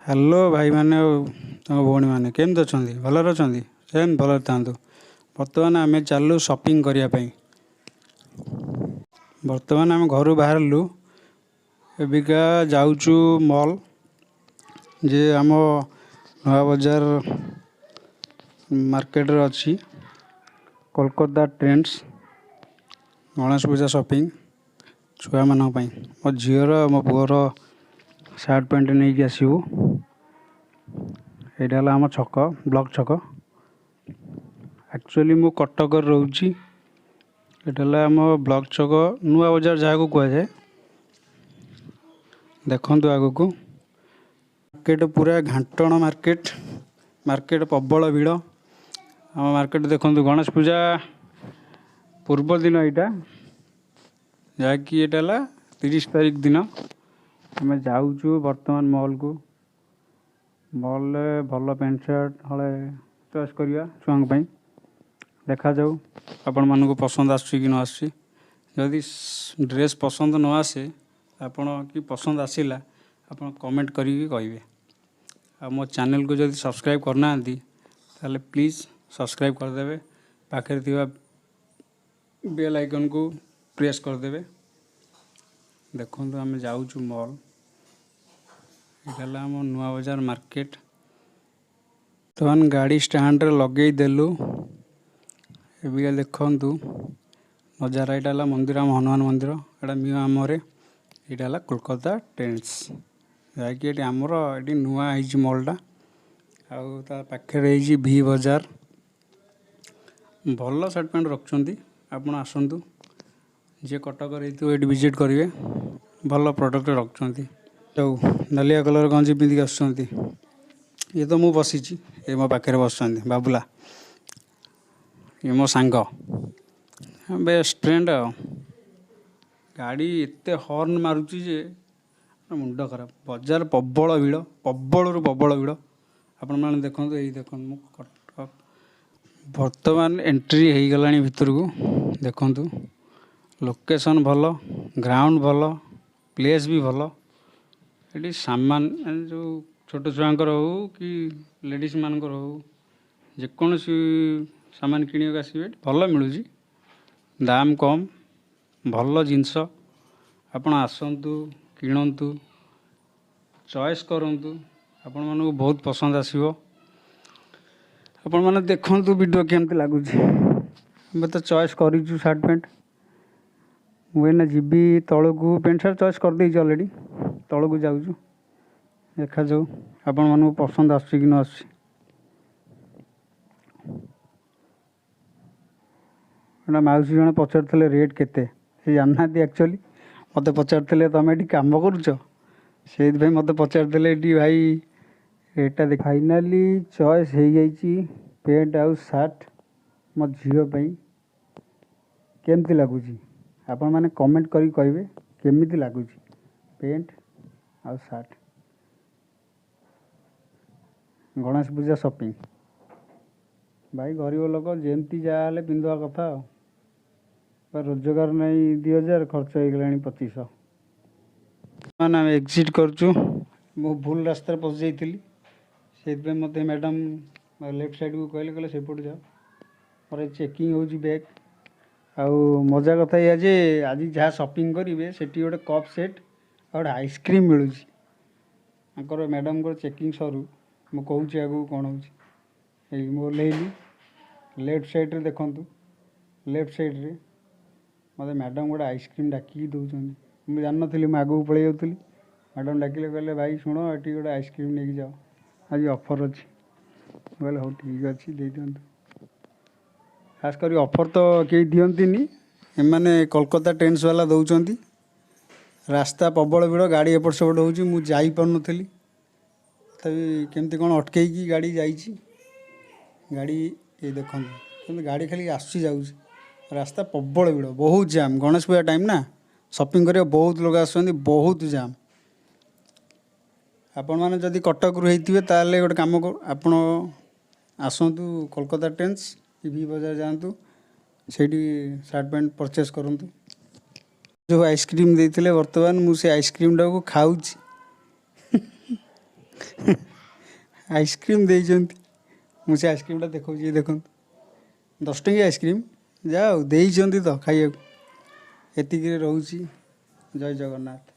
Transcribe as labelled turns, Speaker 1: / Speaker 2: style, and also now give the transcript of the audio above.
Speaker 1: Hello भाई मैंने भौणी मैंने केमती अच्छा भलर अच्छा सेम भलर था। बर्तमान आम चलु सपिंग करने। बर्तमान आम घर बाहरलु एबिका जाऊचु मॉल जे आम नया बजार मार्केट रे अच्छी कोलकाता ट्रेंड्स गणेश पूजा सपिंग छुआ मान मो झीर मो पुअर सार्ट पैंट नहीं कि आसबू। यहाँ आम छक ब्लॉक छक एक्चुअली मु कटक रोची। यहाँ आम ब्लॉक छक नुआ बजार जहाँ को कहुए देखु आग को मार्केट पूरा घाटण मार्केट मार्केट प्रबल भिड़ आम मार्केट देखु गणेश पूजा पूर्व दिन यहाँ जहाँकि यहाँ 30 तारीख दिन आम जाऊँ बर्तमान मॉल को। मॉल भल पैंट शर्ट हले चॉइस करिया छुआ देखा जाऊ आपण मानक पसंद आसी कि न आसी। जदि ड्रेस पसंद न आसे आपण कि पसंद आसिला आपण कमेंट करिके कहिबे। आ मो चैनल को जदि सब्सक्राइब करना ताले प्लीज़ सब्सक्राइब करदेवे पाखे थिबा बेल आइकन को प्रेस करदेवे। देखो आम जाऊँ मॉल आम नुआ बजार मार्केट तो गाड़ी स्टैंड रे लगे देलु एबिका देखु नजारा यहाँ मंदिर आम हनुमान मंदिर यहाँ म्यूजियम यहाँ कोलकाता ट्रेंड्स जहाँकि ये आमर ये नुआ है मॉलटा आखे भी बजार भल सार्ट पैंट रखुंट आपड़ आसतु जी कटक ये विजिट करेंगे भल प्रोडक्ट रखुंट। जो नालिया कलर गंजी पिंधिक आस ये तो मुझे बसी ये मो पाखे बस बाबुला ये मो सांग बेस्ट फ्रेंड गाड़ी एत हॉर्न मारुची जे मुंड खराब बजार प्रबल भिड़ प्रबल भिड़ आपण मैंने देखो यही देख कटक बर्तमान एंट्री हो गला भितर को देखु लोकेशन भल ग्राउंड भल प्लेस भी भल ये सामान जो छोट छुआंकर हो कि लेडीज मानकर हो जेकोसी सामान किणक आसबे भल मिलूँ दाम कम भल जिनस आपण आसतु किणतु चॉइस करूँ आपण मानक बहुत पसंद आसो। आपण मैंने देखु वीडियो केमती लगुच आम तो चॉइस करूँ सार्ट पैंट मुझे जीवी तल को पेंट सार्ट चॉइस कर देती अलरेडी तल को जाऊँ देखा जाऊ आपण मानक पसंद आसुची कि न आसुची। मौसी जन पचार रेट केते जानना एक्चुअली मत पचार तुम ये कम करुच से मत पचार भाई रेटा देख फाइनाली चॉइस हो जाइए पेंट आउ सार्ट मो झीपाई केमती लगुच आपण मैंने कमेंट करी कहे केमिति लगुच पेंट आउ सार्ट गणेश पूजा सपिंग भाई गरीब लोक जमती जहाँ पिंधा कथा रोजगार नहीं 2000 खर्च हो गला 2500 मैंने आम एग्जिट करुँ मु भूल रास्तार पशि जाइली से मत मैडम लेफ्ट साइड को कहले कहले सेपट जाओ मोर चेकिंग हो बैग आउ मजा कथा या जे आज जहाँ सपिंग करेंगे से गोटे कप सेट और आइसक्रीम मिलूँ मैडम को चेकिंग सरू मुझे कहूँ आगू कौन हो लेफ्ट साइड रे देखु लेफ्ट साइड रे मत मैडम गोटे आइसक्रीम डाकिकी दौरान मुझे जान नी मुझे आगू पलि जाऊँगी मैडम डाकिले कहले भाई शुण ये गोटे आइसक्रीम नहीं जाओ आज ऑफर अच्छी कहले हाँ ठीक अच्छे दे दिंतु खास कर ऑफर तो कई दिखती एमाने कोलकाता ट्रेंड्स वाला दौरान रास्ता प्रबल भिड़ गाड़ी एपट सेपट हो मुझे जापार तभी केमती कौन अटकई गाड़ी जाइए गाड़ी ये देखते गाड़ी खाली आसूँ जाऊँ रास्ता प्रबल भिड़ बहुत जाम गणेश पूजा टाइम ना सपिंग करिया बहुत लोग आसुँच बहुत जाम आपण मैंने जदि कटक रू होते ताले गोटे कम आपण आसतु कोलकाता ट्रेंड्स भी बजार जातु से सार्ट पैंट परचेस करूँ जो आइसक्रीम देते बर्तमान मुझे आइसक्रीम टाक खाऊँ आइसक्रीम ଦେଇଛନ୍ତି ମୁଁ ସେ ଆଇସ୍କ୍ରିମ୍ଟା ଦେଖାଉଛି ଦେଖନ୍ତୁ 10 ଟଙ୍କିଆ ଆଇସ୍କ୍ରିମ୍ ଯାହା ହଉ ଦେଇଛନ୍ତି ତ ଖାଇବାକୁ ଏତିକିରେ ରହୁଛି ଜୟ ଜଗନ୍ନାଥ।